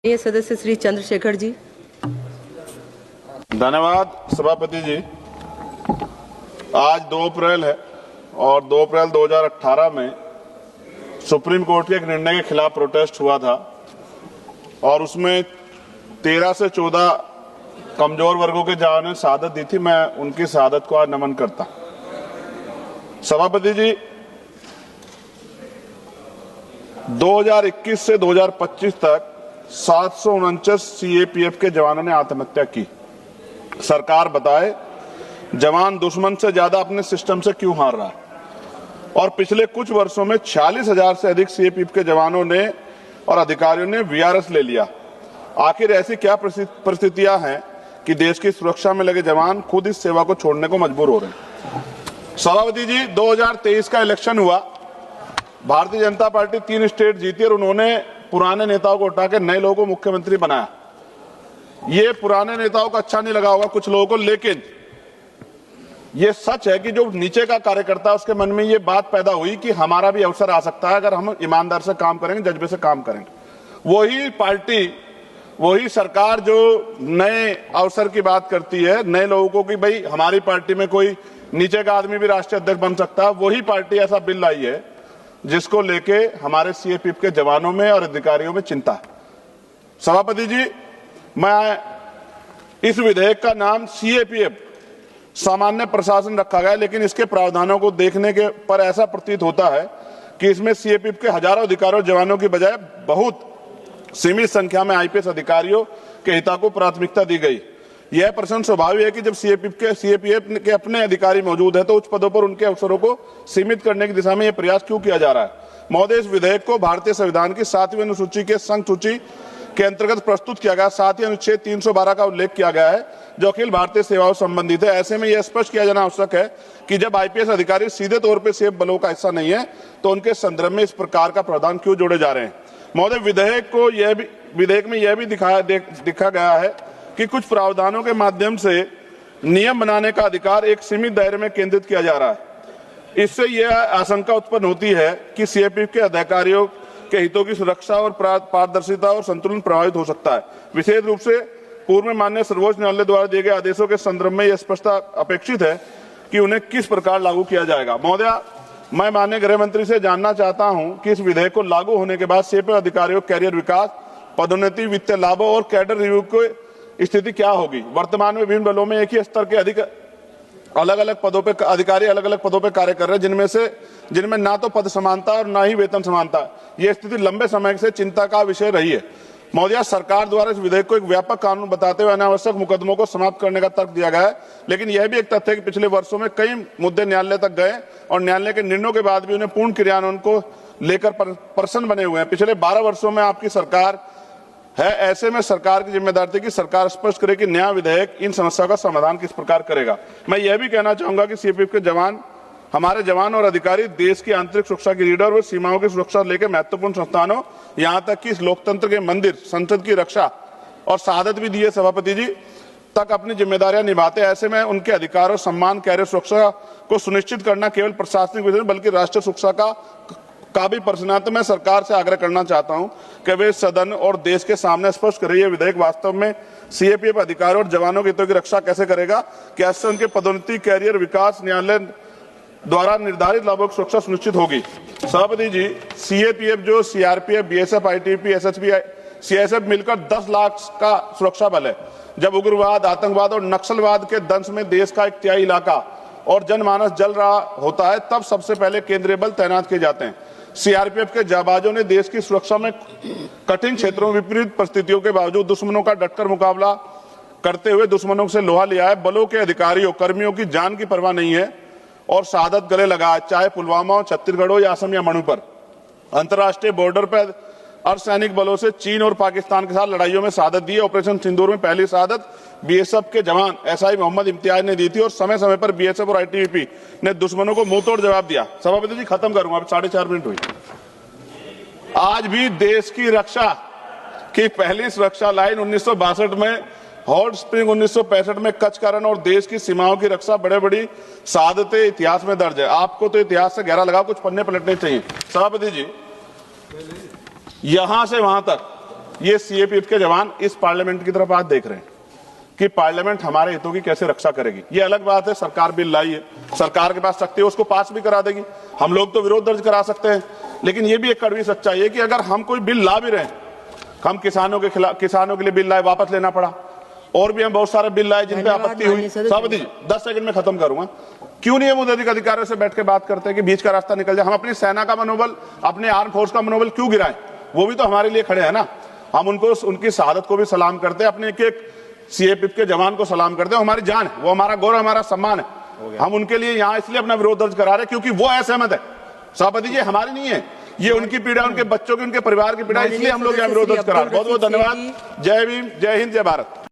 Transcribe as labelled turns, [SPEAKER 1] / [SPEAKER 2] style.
[SPEAKER 1] ये सदस्य श्री चंद्रशेखर जी।
[SPEAKER 2] धन्यवाद सभापति जी। आज 2 अप्रैल है और 2 अप्रैल 2018 में सुप्रीम कोर्ट के एक निर्णय के खिलाफ प्रोटेस्ट हुआ था और उसमें 13 से 14 कमजोर वर्गों के जवानों ने शहादत दी थी। मैं उनकी शहादत को आज नमन करता। सभापति जी, 2021 से 2025 तक 749 सीएपीएफ के जवानों ने आत्महत्या की। सरकार बताए जवान दुश्मन से ज्यादा अपने सिस्टम से क्यों हार रहा है। और पिछले कुछ वर्षों में 46,000 से अधिक सीएपीएफ के जवानों ने और अधिकारियों ने वीआरएस ले लिया। आखिर ऐसी क्या परिस्थितियां हैं कि देश की सुरक्षा में लगे जवान खुद इस सेवा को छोड़ने को मजबूर हो रहे हैं। सभापति जी, 2023 का इलेक्शन हुआ, भारतीय जनता पार्टी 3 स्टेट जीती और उन्होंने पुराने नेताओं को उठा के नए लोगों को मुख्यमंत्री बनाया। ये पुराने नेताओं को अच्छा नहीं लगा होगा कुछ लोगों को, लेकिन ये सच है कि जो नीचे का कार्यकर्ता है उसके मन में ये बात पैदा हुई कि हमारा भी अवसर आ सकता है अगर हम ईमानदार से काम करेंगे, जज्बे से काम करेंगे। वही पार्टी, वही सरकार जो नए अवसर की बात करती है, नए लोगों को कि भाई हमारी पार्टी में कोई नीचे का आदमी भी राष्ट्रीय अध्यक्ष बन सकता है, वही पार्टी ऐसा बिल लाई है जिसको लेके हमारे सीएपीएफ के जवानों में और अधिकारियों में चिंता है। सभापति जी, मैं इस विधेयक का नाम सीएपीएफ सामान्य प्रशासन रखा गया, लेकिन इसके प्रावधानों को देखने के पर ऐसा प्रतीत होता है कि इसमें सीएपीएफ के हजारों अधिकारियों जवानों की बजाय बहुत सीमित संख्या में आईपीएस अधिकारियों के हितों को प्राथमिकता दी गई। यह प्रश्न स्वाभाविक है कि जब सीएपीएफ के अपने अधिकारी मौजूद है तो उच्च पदों पर उनके अवसरों को सीमित करने की दिशा में यह प्रयास क्यों किया जा रहा है। महोदय, इस विधेयक को भारतीय संविधान की 7वीं अनुसूची के संघ सूची के अंतर्गत प्रस्तुत किया गया। साथ ही अनुच्छेद 312 का उल्लेख किया गया है जो अखिल भारतीय सेवाओं संबंधित है। ऐसे में यह स्पष्ट किया जाना आवश्यक है कि जब आईपीएस अधिकारी सीधे तौर पर सीएपीएफ बलों का हिस्सा नहीं है तो उनके संदर्भ में इस प्रकार का प्रावधान क्यों जोड़े जा रहे हैं। महोदय, विधेयक में यह भी दिखा गया है कि कुछ प्रावधानों के माध्यम से नियम बनाने का अधिकार एक सीमित दायरे में केंद्रित किया जा रहा है। इससे यह आशंका उत्पन्न होती है कि सीएपीएफ के अधिकारियों के हितों की सुरक्षा और पारदर्शिता और संतुलन प्रभावित हो सकता है। विशेष रूप से पूर्व में माननीय सर्वोच्च न्यायालय द्वारा दिए गए आदेशों के संदर्भ में यह स्पष्टता अपेक्षित है कि उन्हें किस प्रकार लागू किया जाएगा। महोदय, मैं माननीय गृह मंत्री से जानना चाहता हूं कि इस विधेयक को लागू होने के बाद सीएपीएफ अधिकारियों कैरियर विकास, पदोन्नति, वित्तीय लाभों और कैडर रिव्यू को स्थिति क्या होगी। वर्तमान में विभिन्न बलों में एक ही स्तर के अलग अलग पदों पे अधिकारी अलग अलग पदों पे कार्य कर रहे हैं, जिनमें ना तो पद समानता और ना ही वेतन समानता। यह स्थिति लंबे समय से चिंता का विषय रही है। महोदय, सरकार द्वारा इस विधेयक को एक व्यापक कानून बताते हुए अनावश्यक मुकदमों को समाप्त करने का तर्क दिया गया है, लेकिन यह भी एक तथ्य है कि पिछले वर्षों में कई मुद्दे न्यायालय तक गए और न्यायालय के निर्णयों के बाद भी उन्हें पूर्ण क्रियान्वयन को लेकर प्रश्न बने हुए हैं। पिछले 12 वर्षों में आपकी सरकार है, ऐसे में सरकार की जिम्मेदारी थी कि सरकार स्पष्ट करे कि नया विधेयक इन समस्याओं का समाधान किस प्रकार करेगा। मैं यह भी कहना चाहूंगा कि सीएपीएफ के जवान, हमारे जवान और अधिकारी देश की आंतरिक सुरक्षा की लीडर व सीमाओं की सुरक्षा लेकर महत्वपूर्ण संस्थानों, यहां तक कि इस लोकतंत्र के मंदिर संसद की रक्षा और शहादत भी दी है सभापति जी, तक अपनी जिम्मेदारियां निभाते हैं। ऐसे में उनके अधिकारों, सम्मान, कैरियर सुरक्षा को सुनिश्चित करना केवल प्रशासनिक विषय बल्कि राष्ट्रीय सुरक्षा का भी प्रश्न है। तो मैं सरकार से आग्रह करना चाहता हूं कि वे सदन और देश के सामने स्पष्ट करें, यह विधेयक वास्तव में सीएपीएफ अधिकारियों और जवानों के हितों की रक्षा कैसे करेगा। कैसे उनके पदोन्नति, कैरियर विकास, न्यायालय द्वारा निर्धारित लाभों की सुरक्षा सुनिश्चित होगी। सभापति जी, सीएपीएफ जो CRPF, BSF, ITBP, SSB, CISF मिलकर 10 लाख का सुरक्षा बल है। जब उग्रवाद, आतंकवाद और नक्सलवाद के दंश में देश का 1/3 इलाका और जनमानस जल रहा होता है, तब सबसे पहले केंद्रीय बल तैनात किए जाते हैं। सीआरपीएफ के जाबाजों ने देश की सुरक्षा में कठिन क्षेत्रों में विपरीत परिस्थितियों के बावजूद दुश्मनों का डटकर मुकाबला करते हुए दुश्मनों से लोहा लिया है। बलों के अधिकारियों, कर्मियों की जान की परवाह नहीं है और शहादत गले लगा, चाहे पुलवामा हो, छत्तीसगढ़ हो या असम या मणिपुर। अंतर्राष्ट्रीय बॉर्डर पर अर्धसैनिक बलों से चीन और पाकिस्तान के साथ लड़ाइयों में शहादत दी है। ऑपरेशन सिंदूर में पहली शहादत बीएसएफ के जवान एसआई मोहम्मद इम्तियाज ने दी थी और समय समय पर बीएसएफ और आईटीबीपी ने दुश्मनों को मुंह तोड़ जवाब दिया। सभापति जी, खत्म करूंगा, अब 4.5 मिनट हुई। आज भी देश की रक्षा की पहली सुरक्षा लाइन 1962 में, हॉट स्प्रिंग 1965 में कच्छ का रण और देश की सीमाओं की रक्षा बड़ी शहादतें इतिहास में दर्ज है। आपको तो इतिहास से गहरा लगा, कुछ पन्ने पलटने चाहिए। सभापति जी, यहां से वहां तक ये सीएपीएफ के जवान इस पार्लियामेंट की तरफ आज देख रहे हैं कि पार्लियामेंट हमारे हितों की कैसे रक्षा करेगी। ये अलग बात है, सरकार बिल लाई है, सरकार के पास शक्ति है, उसको पास भी करा देगी। हम लोग तो विरोध दर्ज करा सकते हैं, लेकिन ये भी एक कड़वी सच्चाई है कि अगर हम कोई बिल ला भी रहे हैं, हम किसानों के खिलाफ, किसानों के लिए बिल लाए, वापस लेना पड़ा, और भी हम बहुत सारे बिल लाए जिन पे आपत्ति हुई। सभापति जी 10 सेकंड में खत्म करूंगा। क्यों नहीं हम अधिकारियों से बैठ के बात करते हैं कि बीच का रास्ता निकल जाए? हम अपनी सेना का मनोबल, अपने आर्म फोर्स का मनोबल क्यों गिराएं? वो भी तो हमारे लिए खड़े हैं ना। हम उनको, उनकी शहादत को भी सलाम करते हैं, अपने एक एक सीएपीएफ के जवान को सलाम करते हैं। हमारी जान है, वो हमारा गौरव, हमारा सम्मान है। हम उनके लिए यहाँ इसलिए अपना विरोध दर्ज करा रहे हैं क्योंकि वो असहमत है। सभापति जी हमारी नहीं है, ये उनकी पीड़ा, उनके बच्चों की, उनके परिवार की पीड़ा, इसलिए हम लोग यहाँ विरोध दर्ज करा रहे हैं। बहुत बहुत धन्यवाद। जय भीम, जय हिंद, जय भारत।